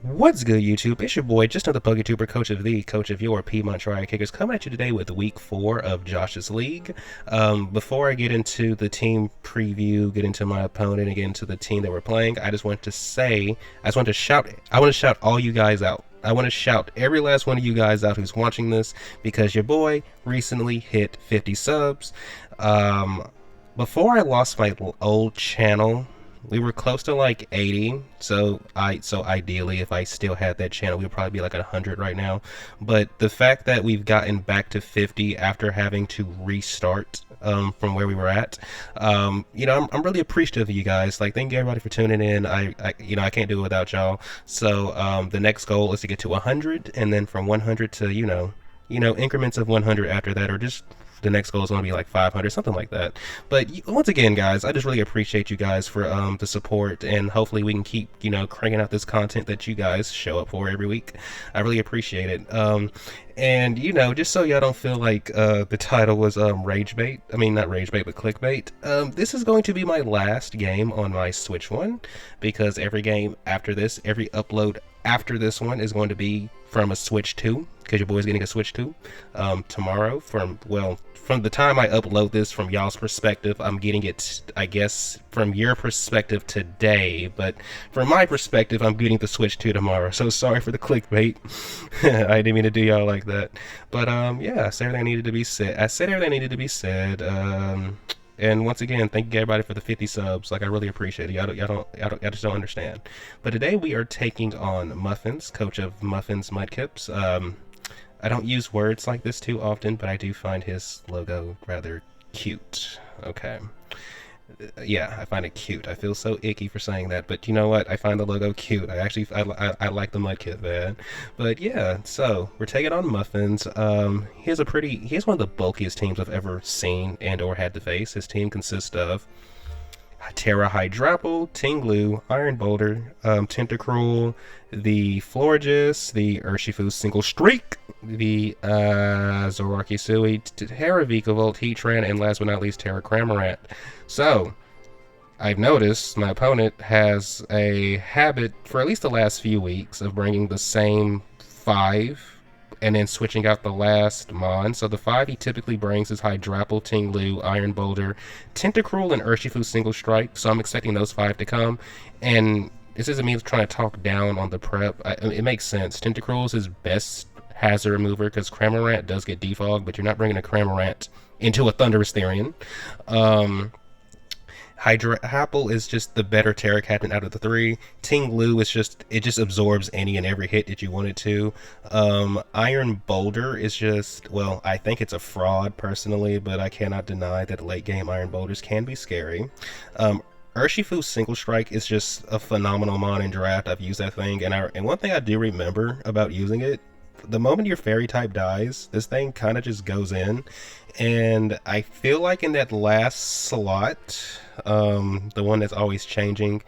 What's good, YouTube? It's your boy, just another PokeTuber, coach of your Piedmont Triad Kickers, coming at you today with week 4 of Josh's League. Before I get into the team preview, get into my opponent, and get into the team that we're playing, I just want to shout all you guys out. I want to shout every last one of you guys out who's watching this, because your boy recently hit 50 subs. Before I lost my old channel, we were close to like 80, so ideally if I still had that channel we would probably be like at 100 right now. But the fact that we've gotten back to 50 after having to restart from where we were at, I'm really appreciative of you guys. Like, thank you everybody for tuning in. I can't do it without y'all. So the next goal is to get to 100, and then from 100 to increments of 100 after that, or just the next goal is going to be like 500, something like that. But once again, guys, I just really appreciate you guys for the support, and hopefully we can keep cranking out this content that you guys show up for every week. I really appreciate it. And just so y'all don't feel like the title was rage bait, I mean not rage bait but clickbait, this is going to be my last game on my Switch one, because every game after this, every upload after this one is going to be from a Switch 2, because your boy's getting a Switch 2 tomorrow. From the time I upload this, from y'all's perspective, I'm getting it, I guess, from your perspective today, but from my perspective, I'm getting the Switch 2 tomorrow. So sorry for the clickbait. I didn't mean to do y'all like that. But yeah, I said everything needed to be said. And once again, thank you everybody for the 50 subs. Like, I really appreciate it. Y'all just don't understand. But today we are taking on Muffinz, coach of Muffinz Mudkips. I don't use words like this too often, but I do find his logo rather cute. Okay. Yeah, I find it cute. I feel so icky for saying that, but you know what? I find the logo cute. I like the Mudkip, man. But yeah, so we're taking on Muffinz. He has one of the bulkiest teams I've ever seen and or had to face. His team consists of Terra Hydrapple, Tinglu, Iron Boulder, Tentacruel, the Florges, the Urshifu Single Streak, the Zorarkisui, Terra Vikavolt, Heatran, and last but not least, Terra Cramorant. So, I've noticed my opponent has a habit for at least the last few weeks of bringing the same 5 and then switching out the last Mon. So the 5 he typically brings is Hydrapple, Tinglu, Iron Boulder, Tentacruel, and Urshifu Single Strike. So I'm expecting those 5 to come. And this isn't me trying to talk down on the prep. It makes sense. Tentacruel is his best hazard remover, because Cramorant does get defogged, but you're not bringing a Cramorant into a Thunderous Therian. Hydrapple is just the better Terra Captain out of the 3. Tinglu is just absorbs any and every hit that you want it to. Iron Boulder is just, well, I think it's a fraud personally, but I cannot deny that late game Iron Boulders can be scary. Urshifu Single Strike is just a phenomenal mon in draft. I've used that thing, and one thing I do remember about using it, the moment your fairy type dies, this thing kind of just goes in. And I feel like in that last slot, the one that's always changing,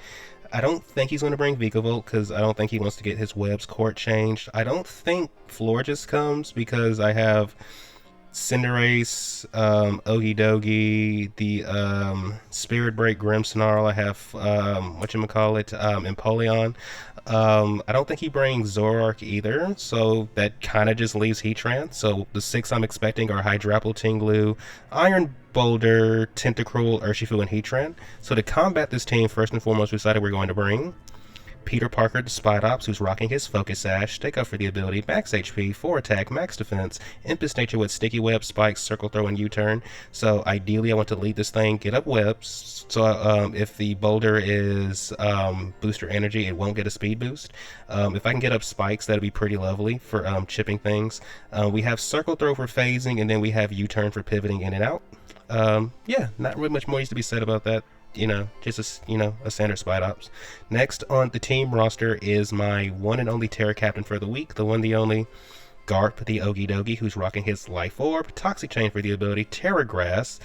I don't think he's going to bring Vikavolt, because I don't think he wants to get his Web's Court changed. I don't think Florges comes, because I have Cinderace, Okidogi, the Spirit Break Grimmsnarl. I have Empoleon. I don't think he brings Zoroark either, so that kind of just leaves Heatran. So the 6 I'm expecting are Hydrapple, Tinglu, Iron Boulder, Tentacruel, Urshifu, and Heatran. So to combat this team, first and foremost, we decided we're going to bring Peter Parker, the Spidops, who's rocking his Focus Sash, take up for the ability, max HP, 4 attack, max defense, Impulse Nature with Sticky Web, Spikes, Circle Throw, and U-Turn. So ideally I want to lead this thing, get up webs, so if the Boulder is Booster Energy, it won't get a speed boost. If I can get up Spikes, that'll be pretty lovely for chipping things. We have Circle Throw for phasing, and then we have U-Turn for pivoting in and out. Yeah, not really much more needs to be said about that. Just a standard Spidops. Next on the team roster is my one and only Terra Captain for the week, the one, the only, Garp, the Okidogi, who's rocking his Life Orb, Toxic Chain for the ability, Terra Grass,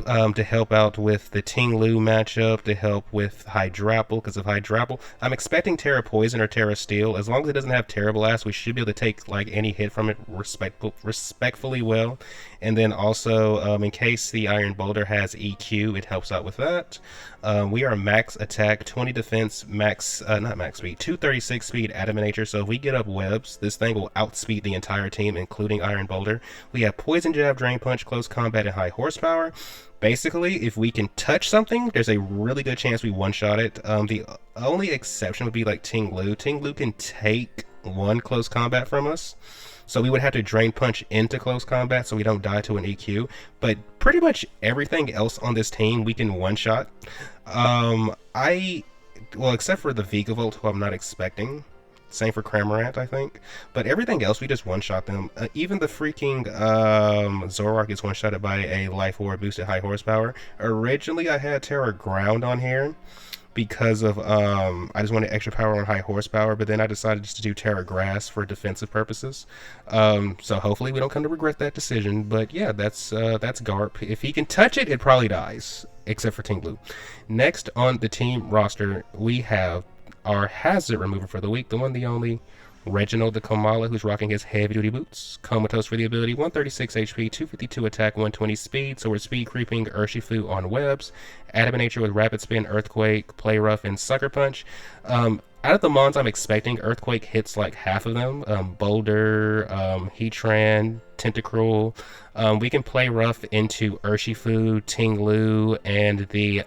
to help out with the Ting Lu matchup, to help with Hydrapple, because of Hydrapple. I'm expecting Terra Poison or Terra Steel. As long as it doesn't have Terra Blast, we should be able to take like any hit from it respectfully well. And then also, in case the Iron Boulder has EQ, it helps out with that. We are max attack, 20 defense, not max speed, 236 speed, Adamant Nature. So if we get up webs, this thing will outspeed the entire team, including Iron Boulder. We have Poison Jab, Drain Punch, Close Combat, and High Horsepower. Basically, if we can touch something, there's a really good chance we one-shot it. The only exception would be like Ting Lu. Ting Lu can take one close combat from us, so we would have to Drain Punch into close combat so we don't die to an EQ. But pretty much everything else on this team we can one-shot. Well, except for the Vigavolt, who I'm not expecting. Same for Cramorant, I think. But everything else, we just one-shot them. Even the freaking Zoroark is one-shotted by a Life Orb boosted High Horsepower. Originally, I had Terra Ground on here because of I just wanted extra power on High Horsepower, but then I decided just to do Terra Grass for defensive purposes. So hopefully we don't come to regret that decision. But yeah, that's Garp. If he can touch it, it probably dies, except for Ting Lu. Next on the team roster, we have our hazard remover for the week, the one, the only, Reginald the Komala, who's rocking his heavy-duty boots. Comatose for the ability, 136 HP, 252 attack, 120 speed, so we're speed creeping Urshifu on webs. Adamant Nature with Rapid Spin, Earthquake, Play Rough, and Sucker Punch. Out of the mons I'm expecting, Earthquake hits like half of them. Boulder, Heatran, Tentacruel. We can Play Rough into Urshifu, Ting Lu, and the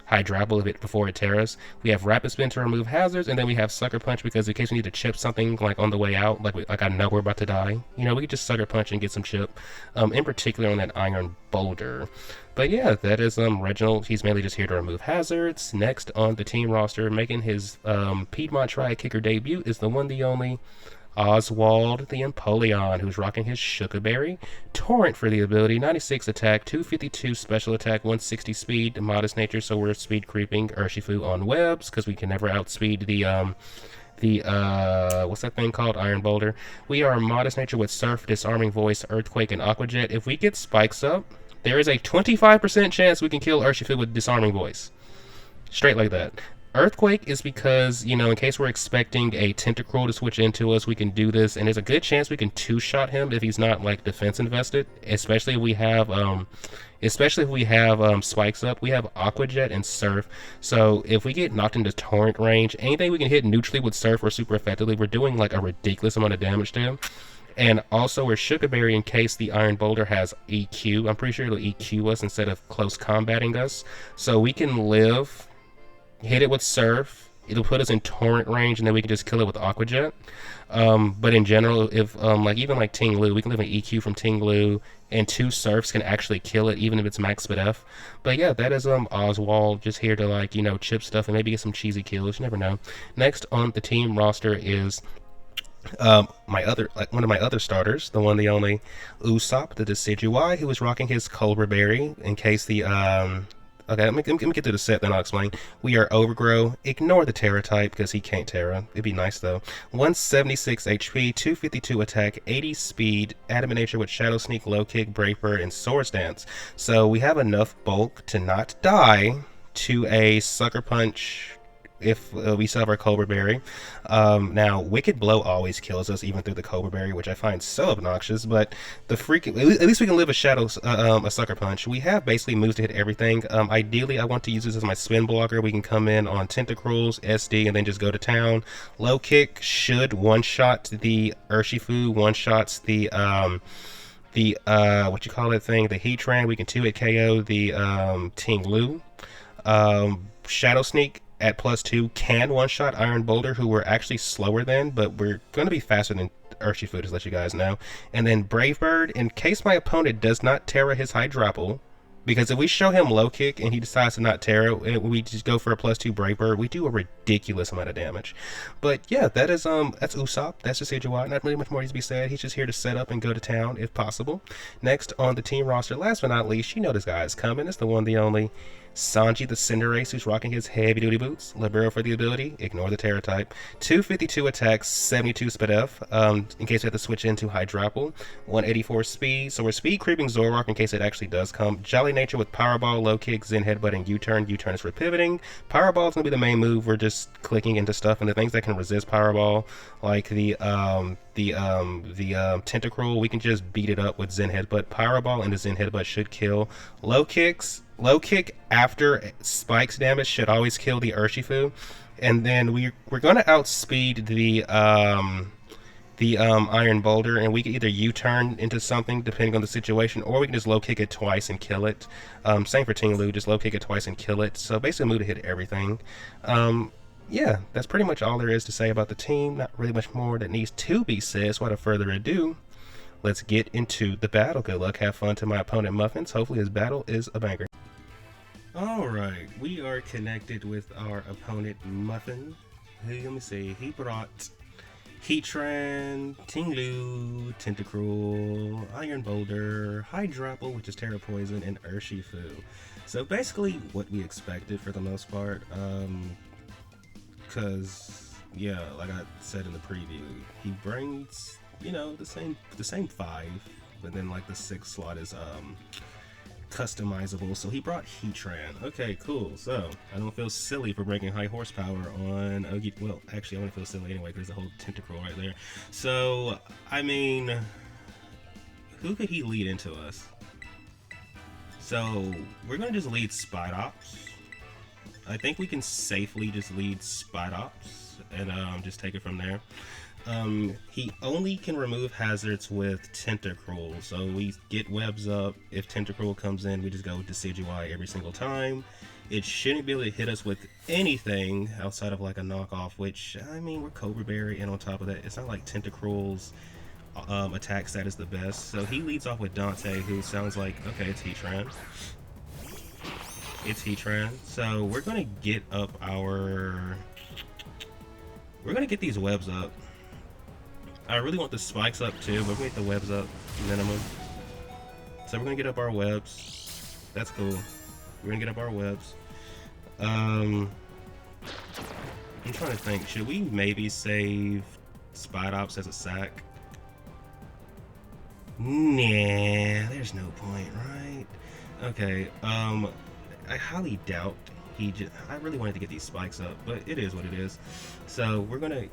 Hydrapple of it before it tears. We have Rapid Spin to remove hazards, and then we have Sucker Punch because in case we need to chip something like on the way out, like I know we're about to die, you know, we could just Sucker Punch and get some chip. In particular on that Iron Boulder. But yeah, that is Reginald. He's mainly just here to remove hazards. Next on the team roster, making his Piedmont Tri-Kicker debut is the one, the only, Oswald the Empoleon, who's rocking his Sugarberry. Torrent for the ability, 96 attack, 252 special attack, 160 speed, modest nature, so we're speed creeping Urshifu on webs, because we can never outspeed the what's that thing called? Iron Boulder. We are modest nature with Surf, Disarming Voice, Earthquake, and Aqua Jet. If we get spikes up, there is a 25% chance we can kill Urshifu with Disarming Voice. Straight like that. Earthquake is because, you know, in case we're expecting a Tentacruel to switch into us, we can do this, and there's a good chance we can two-shot him if he's not, like, defense invested, especially if we have spikes up. We have Aqua Jet and Surf, so if we get knocked into Torrent range, anything we can hit neutrally with Surf or super effectively, we're doing, like, a ridiculous amount of damage to him. And also we're Sugarberry in case the Iron Boulder has EQ. I'm pretty sure it'll EQ us instead of close combating us, so we can live, hit it with Surf, it'll put us in Torrent range, and then we can just kill it with Aqua Jet. But in general, if like even like Ting Lu, we can live an EQ from Ting Lu, and 2 Surfs can actually kill it even if it's max speed F. But yeah, that is Oswald, just here to, like, you know, chip stuff and maybe get some cheesy kills, you never know. Next on the team roster is one of my other starters, the one, the only, Usopp the Decidueye, who is rocking his Cobra Berry in case the okay, let me get to the set, then I'll explain. We are Overgrow. Ignore the Terra type, because he can't Terra. It'd be nice, though. 176 HP, 252 attack, 80 speed, Adamant Nature with Shadow Sneak, Low Kick, Brave Bird, and Swords Dance. So we have enough bulk to not die to a Sucker Punch if we still have our Cobra Berry. Now, Wicked Blow always kills us, even through the Cobra Berry, which I find so obnoxious, but the freaking, at least we can live a Sucker Punch. We have basically moves to hit everything. Ideally, I want to use this as my spin blocker. We can come in on Tentacruels, SD, and then just go to town. Low Kick should one-shot the Urshifu, one-shots the what you call that thing, the Heatran. We can 2-hit KO the Ting Lu. Shadow Sneak at +2 can one-shot Iron Boulder, who we're actually slower than, but we're going to be faster than Urshifu, just to let you guys know. And then Brave Bird, in case my opponent does not Terra his Hydrapple, because if we show him Low Kick and he decides to not Terra, and we just go for a +2 Brave Bird, we do a ridiculous amount of damage. But yeah, that's Usopp. That's just CGY. Not really much more needs to be said. He's just here to set up and go to town if possible. Next on the team roster, last but not least, you know this guy is coming. It's the one, the only Sanji the Cinderace, who's rocking his heavy duty boots. Libero for the ability, ignore the Terra type. 252 attacks, 72 speed F, in case we have to switch into Hydrapple. 184 speed, so we're speed creeping Zoroark in case it actually does come. Jolly Nature with Powerball, Low Kick, Zen Headbutt, and U-Turn. U-Turn is for pivoting. Powerball is going to be the main move. We're just clicking into stuff, and the things that can resist Powerball, like the Tentacruel, we can just beat it up with Zen Headbutt. Powerball and the Zen Headbutt should kill. Low kick after spikes damage should always kill the Urshifu, and then we're going to outspeed the Iron Boulder, and we can either U-turn into something depending on the situation, or we can just low kick it twice and kill it. Same for Ting Lu, just low kick it twice and kill it. So basically move to hit everything. Yeah, that's pretty much all there is to say about the team. Not really much more that needs to be said, so without further ado, let's get into the battle. Good luck, have fun to my opponent Muffinz. Hopefully his battle is a banger. Alright, we are connected with our opponent Muffinz. Let me see, he brought Heatran, Ting Lu, Tentacruel, Iron Boulder, Hydrapple, which is Terra Poison, and Urshifu. So basically what we expected for the most part, because yeah, like I said in the preview, he brings, you know, the same 5, but then like the 6th slot is customizable, so he brought Heatran. Okay, cool. So I don't feel silly for breaking high horsepower on Ogi. Well, actually, I want to feel silly anyway because there's a whole Tentacruel right there. So I mean, who could he lead into us? So we're gonna just lead Spidops. I think we can safely just lead Spidops and just take it from there. He only can remove hazards with Tentacruel, so we get webs up. If Tentacruel comes in, we just go Decidueye every single time. It shouldn't be able to hit us with anything outside of like a knockoff, which, I mean, we're Cobra Berry, and on top of that, it's not like Tentacruel's attack stat is the best. So he leads off with Dante, who sounds like, okay, it's Heatran. It's Heatran. So we're gonna get up our... We're gonna get these webs up. I really want the spikes up too, but we're gonna get the webs up minimum. So we're gonna get up our webs. That's cool. We're gonna get up our webs. I'm trying to think, should we maybe save Spidops as a sack? Nah, there's no point, right? Okay, I highly doubt I really wanted to get these spikes up, but it is what it is. So we're gonna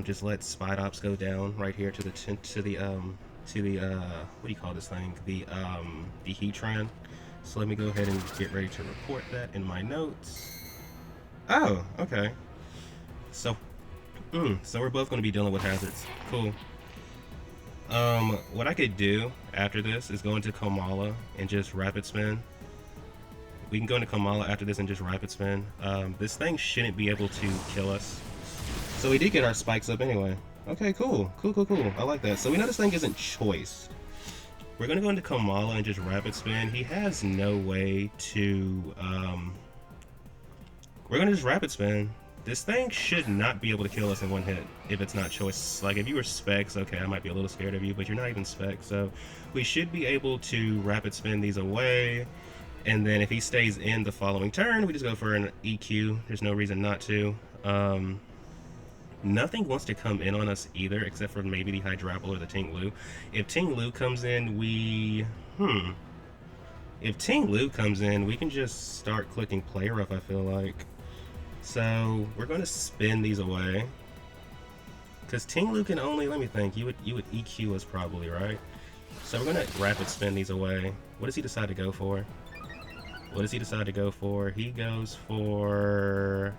just let Spidops go down right here to the what do you call this thing? The Heatran. So let me go ahead and get ready to report that in my notes. Oh, okay. So we're both gonna be dealing with hazards. Cool. What I could do after this is go into Komala and just rapid spin. We can go into Komala after this and just rapid spin. This thing shouldn't be able to kill us. So we did get our spikes up anyway. Okay, cool. Cool. I like that. So we know this thing isn't choiced. We're gonna go into Komala and just rapid spin. He has no way to... We're gonna just rapid spin. This thing should not be able to kill us in one hit if it's not choice. Like, if you were Specs, okay, I might be a little scared of you, but you're not even Specs. So we should be able to rapid spin these away. And then if he stays in the following turn, we just go for an EQ. There's no reason not to. Nothing wants to come in on us either, except for maybe the Hydrapple or the Ting Lu. If Ting Lu comes in, If Ting Lu comes in, we can just start clicking Play Rough, I feel like. So we're going to spin these away. Because Ting Lu can only, let me think, you would EQ us probably, right? So we're going to rapid spin these away. What does he decide to go for? What does he decide to go for? He goes for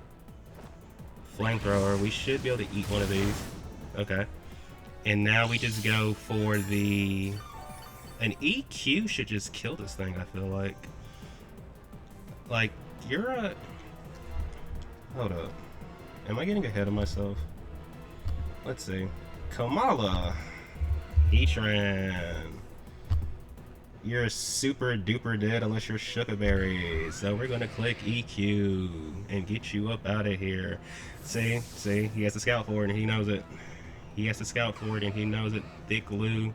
Flamethrower. We should be able to eat one of these. Okay. And now we just go for the... An EQ should just kill this thing, I feel like. Like, you're a... Hold up. Am I getting ahead of myself? Let's see. Komala. Heatran. You're super duper dead unless you're Sugarberry. So we're gonna click EQ and get you up out of here. See, he has to scout for it and he knows it. He has to scout for it and he knows it. Thick Lou.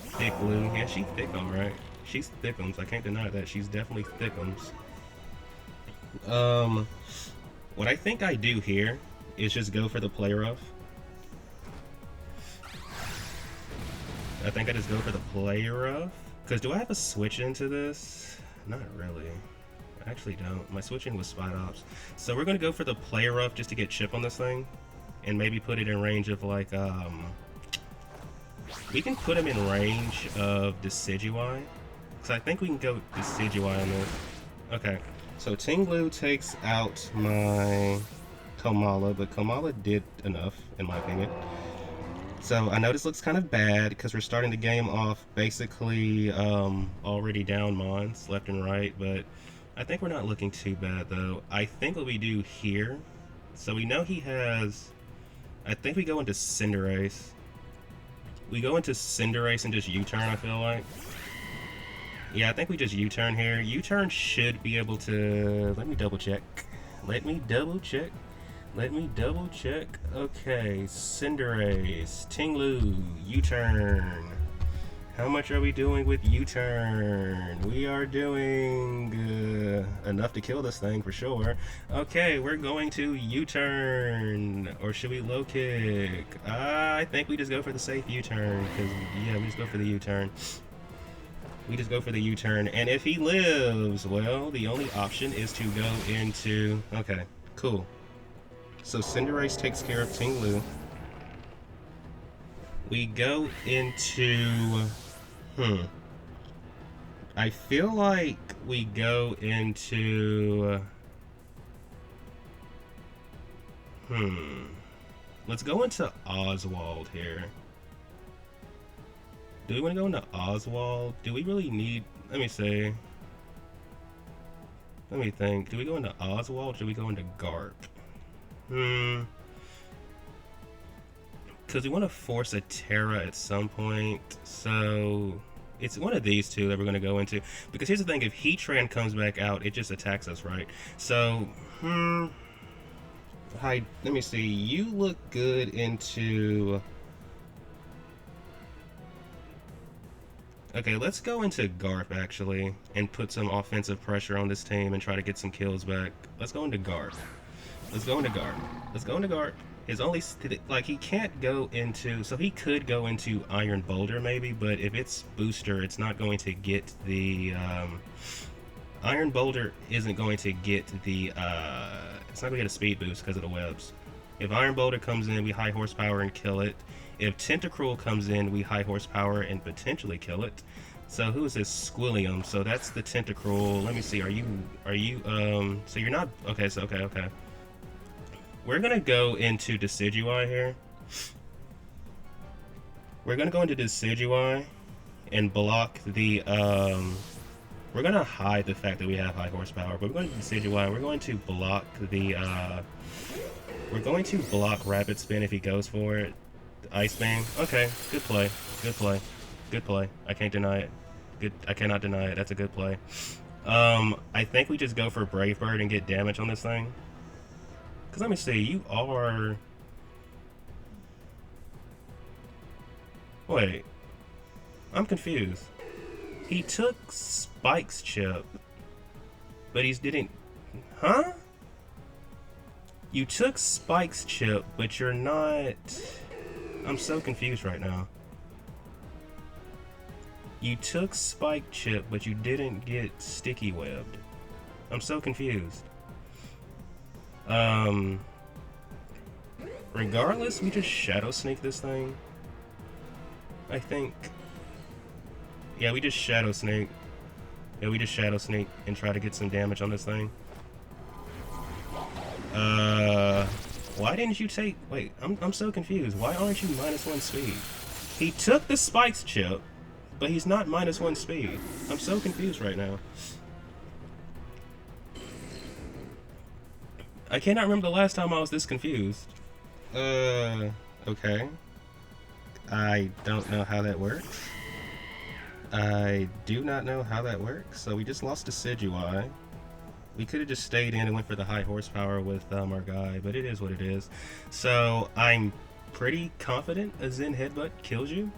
Thick Lou. Yeah, she's thickums, right? She's thickums. I can't deny that. She's definitely thickums. What I think I do here is just go for the play rough. I think I just go for the play rough. Because do I have a switch into this? Not really. I actually don't. My switch in was Spot Ops. So we're going to go for the play rough just to get chip on this thing. And maybe put it in range of like, we can put him in range of Decidueye. Because I think we can go Decidueye on this. Okay. So Tinglu takes out my Komala, but Komala did enough, in my opinion. So I know this looks kind of bad because we're starting the game off basically already down Mons left and right, but I think we're not looking too bad though. I think what we do here, so we know he has, I think we go into Cinderace. We go into Cinderace and just U-turn, I feel like. Yeah, I think we just U-turn here. U-turn should be able to, let me double check. Let me double check. Okay, Cinderace, Tinglu, U-turn. How much are we doing with U-turn? We are doing enough to kill this thing for sure. Okay, we're going to U-turn. Or should we low kick? I think we just go for the safe U-turn. Because, yeah, we just go for the U-turn. We just go for the U-turn. And if he lives, well, the only option is to go into... Okay, cool. So Cinderace takes care of Tinglu. We go into... I feel like we go into... Let's go into Oswald here. Do we want to go into Oswald? Do we really need... Let me see. Let me think. Do we go into Oswald or do we go into Garp? Because we want to force a Terra at some point, so it's one of these two that we're going to go into. Because here's the thing, if Heatran comes back out, it just attacks us, right? So, hi, let me see, you look good into... Okay, let's go into Garp, actually, and put some offensive pressure on this team and try to get some kills back. Let's go into Garp. Let's go into Garp. Let's go into Garp. His only, like, he can't go into, so he could go into Iron Boulder maybe, but if it's booster, it's not going to get the, Iron Boulder isn't going to get the, it's not going to get a speed boost because of the webs. If Iron Boulder comes in, we high horsepower and kill it. If Tentacruel comes in, we high horsepower and potentially kill it. So who is this? Squilliam. So that's the Tentacruel. Let me see, are you, so you're not, okay, so, okay. We're gonna go into Decidueye here. We're gonna go into Decidueye and block the, we're gonna hide the fact that we have high horsepower, but we're going to Decidueye, we're going to block the, we're going to block Rapid Spin if he goes for it. Ice Beam. Okay, good play. Good play. Good play. I can't deny it. Good. I cannot deny it. That's a good play. I think we just go for Brave Bird and get damage on this thing. Because let me see, you are... Wait. I'm confused. He took Spike's chip, but he didn't... Huh? You took Spike's chip, but you're not... I'm so confused right now. You took Spike chip, but you didn't get Sticky Webbed. I'm so confused. Regardless, we just Shadow Sneak this thing. I think. Yeah, we just Shadow Sneak. Yeah, we just Shadow Sneak and try to get some damage on this thing. Why didn't you take... Wait, I'm so confused. Why aren't you -1 speed? He took the Spikes chip, but he's not -1 speed. I'm so confused right now. I cannot remember the last time I was this confused. Okay. I don't know how that works. I do not know how that works, so we just lost to Decidueye. We could have just stayed in and went for the high horsepower with our guy, but it is what it is. So I'm pretty confident a Zen Headbutt kills you.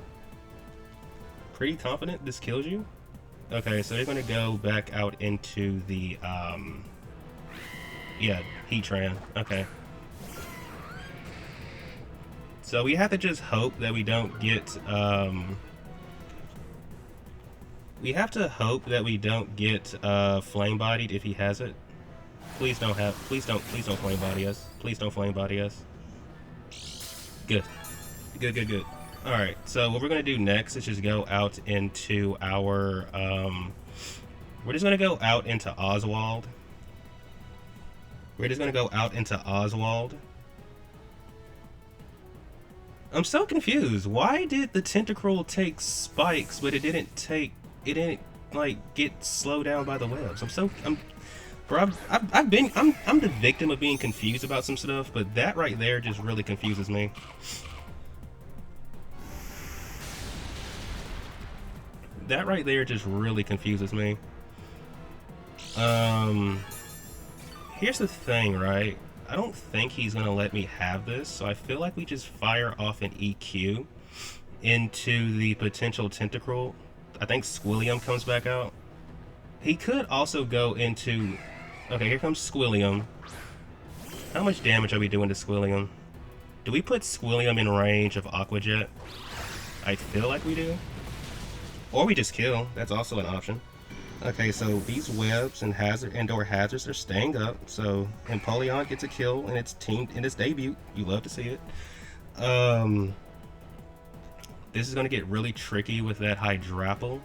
Pretty confident this kills you. Okay, so they're going to go back out into the, yeah, Heatran. Okay. So we have to just hope that we don't get, we have to hope that we don't get flame bodied if he has it. Please don't flame body us. Please don't flame body us. Good. Good. Alright, so what we're gonna do next is just go out into our we're just gonna go out into Oswald. I'm so confused. Why did the Tentacruel take spikes, but it didn't like get slowed down by the webs? Bro, I'm the victim of being confused about some stuff, but that right there just really confuses me. That right there just really confuses me. Here's the thing, right? I don't think he's gonna let me have this, so I feel like we just fire off an EQ into the potential Tentacruel. I think Squilliam comes back out. He could also go into... Okay, here comes Squilliam. How much damage are we doing to Squilliam? Do we put Squilliam in range of Aqua Jet? I feel like we do. Or we just kill. That's also an option. Okay, so these webs and indoor hazards are staying up. So Empoleon gets a kill in its debut. You love to see it. This is gonna get really tricky with that Hydrapple.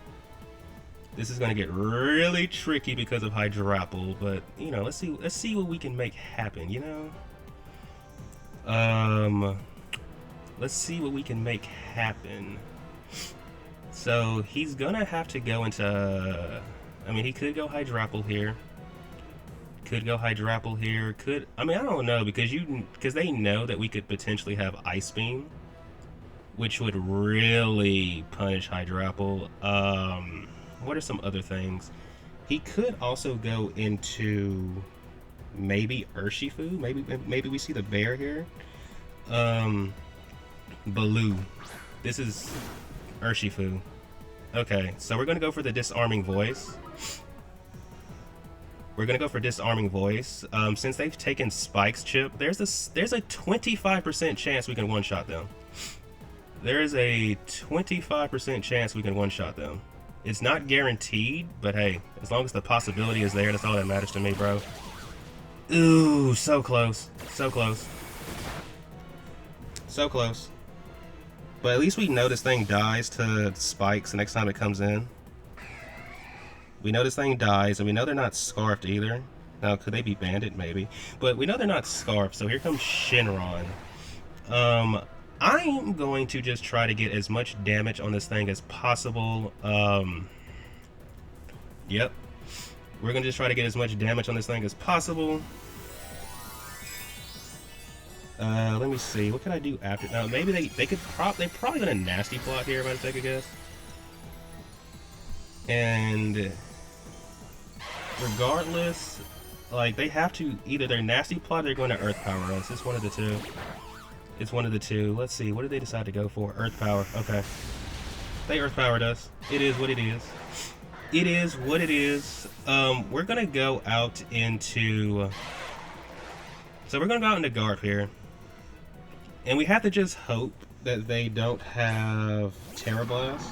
This is gonna get really tricky because of Hydrapple, but you know, let's see what we can make happen, you know? Let's see what we can make happen. So he's gonna have to go into, I mean, he could go Hydrapple here. I mean, I don't know, because they know that we could potentially have Ice Beam, which would really punish Hydrapple. What are some other things? He could also go into maybe Urshifu. Maybe we see the bear here. Baloo. This is Urshifu. Okay, so we're gonna go for the disarming voice. Since they've taken Spike's chip, there's a 25% chance we can one-shot them. There is a 25% chance we can one-shot them. It's not guaranteed, but hey, as long as the possibility is there, that's all that matters to me, bro. Ooh, so close. So close. But at least we know this thing dies to spikes the next time it comes in. We know this thing dies, and we know they're not scarfed either. Now, could they be banded? Maybe. But we know they're not scarfed, so here comes Shenron. I'm going to just try to get as much damage on this thing as possible. Yep. We're going to just try to get as much damage on this thing as possible. Let me see. What can I do after? Now, maybe they probably gonna nasty plot here, if I take a guess. And regardless, like, they have to either they're nasty plot or they're going to earth power us. It's one of the two. Let's see. What did they decide to go for? Earth power. Okay. They earth powered us. It is what it is. We're gonna go out into. So we're gonna go out into Garp here. And we have to just hope that they don't have Terra Blast.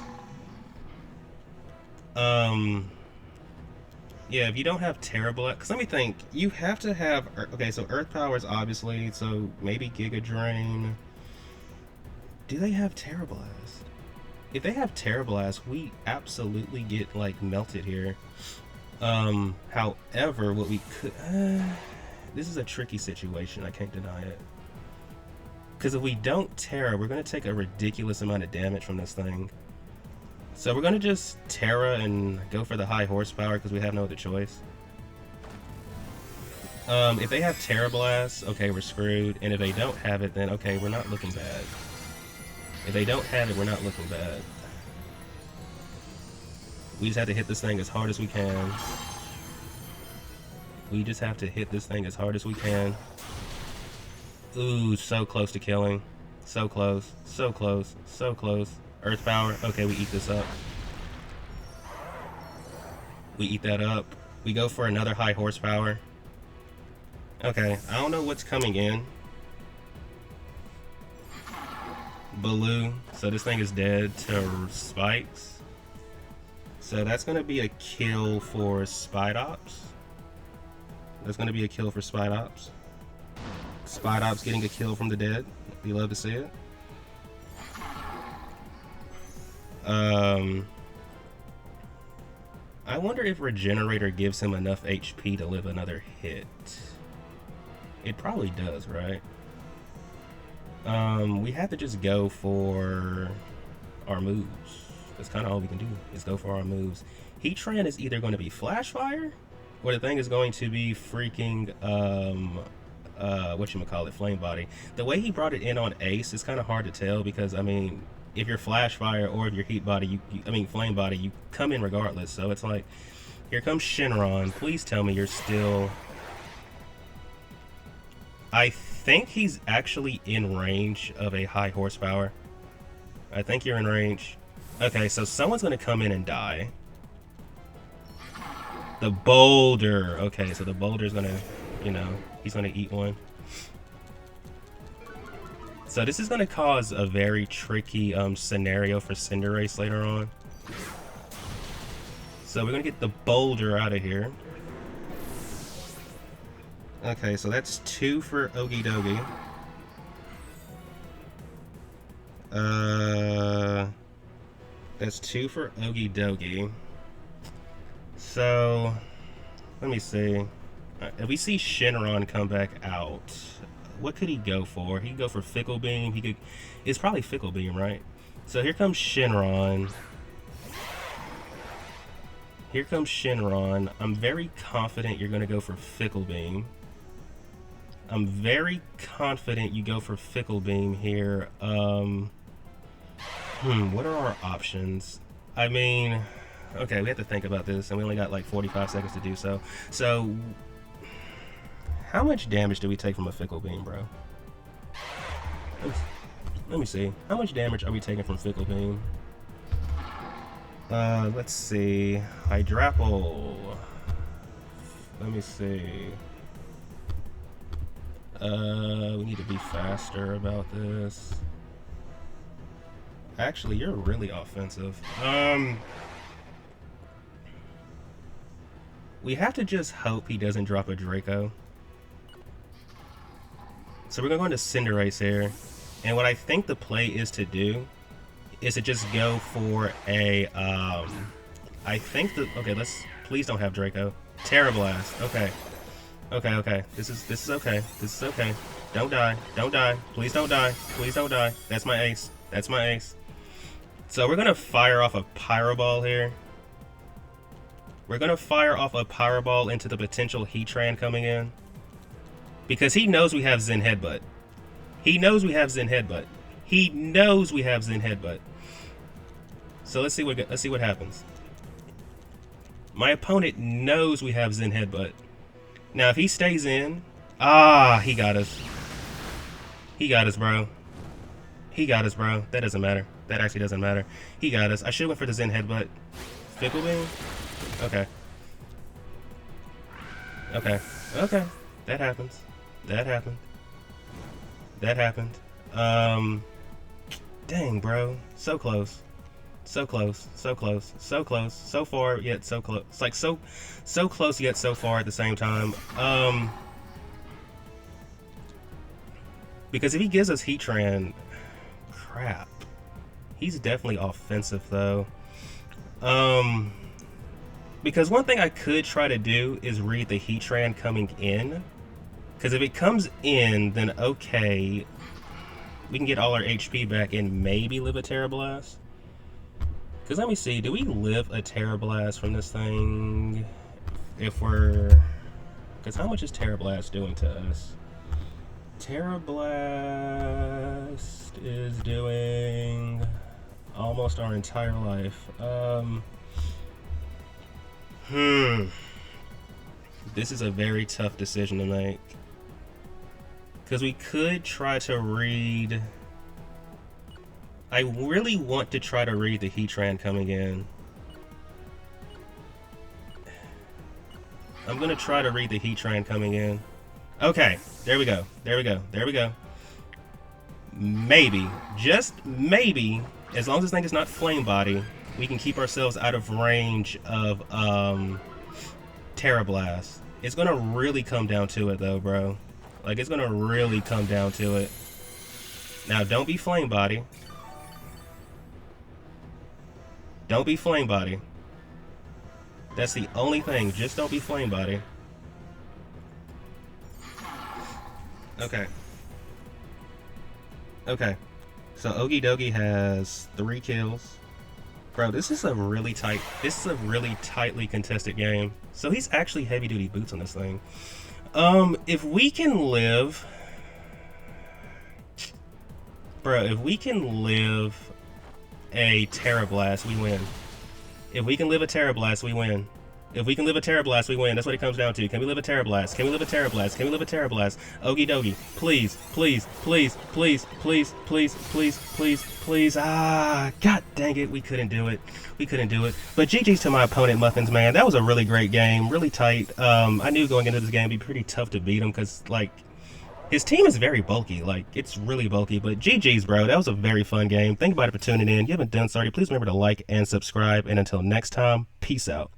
Yeah, if you don't have Terra Blast, because let me think, you have to have, okay, so Earth Powers obviously, so maybe Giga Drain. Do they have Terra Blast? If they have Terra Blast, we absolutely get, like, melted here. However, what we could, this is a tricky situation, I can't deny it. Because if we don't Terra, we're going to take a ridiculous amount of damage from this thing. So we're going to just Terra and go for the high horsepower because we have no other choice. If they have Terra Blast, okay, we're screwed. And if they don't have it, then okay, we're not looking bad. If they don't have it, we're not looking bad. We just have to hit this thing as hard as we can. We just have to hit this thing as hard as we can. Ooh, so close to killing. So close, so close, so close. Earth power. Okay, we eat this up. We eat that up. We go for another high horsepower. Okay, I don't know what's coming in. Baloo. So this thing is dead to spikes. So that's going to be a kill for Spidops. That's going to be a kill for Spidops. Spidops getting a kill from the dead. We love to see it. I wonder if Regenerator gives him enough HP to live another hit. It probably does, right? We have to just go for our moves. That's kind of all we can do, is go for our moves. Heatran is either going to be Flash Fire, or the thing is going to be freaking, whatchamacallit, Flame Body. The way he brought it in on Ace is kind of hard to tell, because, I mean, if you're Flash Fire or if you're Heat Body, Flame Body, you come in regardless. So it's like, here comes Shenron. Please tell me you're still... I think he's actually in range of a high horsepower. I think you're in range. Okay, so someone's going to come in and die. The boulder. Okay, so the boulder's going to, you know, he's going to eat one. So this is going to cause a very tricky scenario for Cinderace later on. So we're going to get the boulder out of here. Okay, so that's 2 for Okie Dokie. That's 2 for Okie Dokie. So, let me see. If we see Shenron come back out, what could he go for? He could go for Fickle Beam. He could. It's probably Fickle Beam, right? So here comes Shenron. Here comes Shenron. I'm very confident you're going to go for Fickle Beam. I'm very confident you go for Fickle Beam here. What are our options? I mean, okay, we have to think about this, and we only got like 45 seconds to do so. So, how much damage do we take from a Fickle Beam, bro? Let me see. How much damage are we taking from Fickle Beam? Let's see. Hydrapple. Let me see. We need to be faster about this. Actually, you're really offensive. We have to just hope he doesn't drop a Draco. So we're going to go into Cinderace here. And what I think the play is to do is to just go for a, I think that, okay, please don't have Draco. Terra Blast, okay. Okay. This is okay. This is okay. Don't die. Don't die. Please don't die. Please don't die. That's my ace. That's my ace. So we're gonna fire off a Pyro Ball here. We're gonna fire off a Pyro Ball into the potential Heatran coming in. Because he knows we have Zen Headbutt. He knows we have Zen Headbutt. He knows we have Zen Headbutt. So let's see what happens. My opponent knows we have Zen Headbutt. Now, if he stays in... Ah, he got us. He got us, bro. He got us, bro. That doesn't matter. That actually doesn't matter. He got us. I should have went for the Zen Headbutt. Fickle Beam? Okay. Okay. Okay. That happens. That happened. That happened. Dang, bro. So close. So close, so close, so close, so far yet so close. It's like so close yet so far at the same time. Because if he gives us Heatran, crap. He's definitely offensive though. Because one thing I could try to do is read the Heatran coming in. Because if it comes in, then okay, we can get all our HP back and maybe live a Terra Blast. Because let me see, do we live a Terra Blast from this thing? If we're... Because how much is Terra Blast doing to us? Terra Blast is doing almost our entire life. This is a very tough decision to make. Because we could try to read... I really want to try to read the Heatran coming in. I'm going to try to read the Heatran coming in. Okay, there we go. There we go. There we go. Maybe, just maybe, as long as this thing is not Flame Body, we can keep ourselves out of range of Terra Blast. It's going to really come down to it, though, bro. Like, it's going to really come down to it. Now, don't be Flame Body. Don't be Flame Body. That's the only thing. Just don't be Flame Body. Okay. Okay. So Okie Dokie has 3 kills. Bro, this is a really tightly contested game. So he's actually heavy duty boots on this thing. If we can live... Bro, if we can live a Terra Blast, we win. If we can live a Terra Blast, we win. If we can live a Terra Blast, we win. That's what it comes down to. Can we live a Terra Blast? Can we live a Terra Blast? Can we live a Terra Blast? Okie dokie. Please, please, please, please, please, please, please, please, please. Ah, god dang it. We couldn't do it. We couldn't do it. But GG's to my opponent, Muffinz, man. That was a really great game. Really tight. I knew going into this game it'd be pretty tough to beat him because, like, his team is very bulky. Like, it's really bulky. But GG's, bro. That was a very fun game. Thank you for tuning in. If you haven't done so already, please remember to like and subscribe. And until next time, peace out.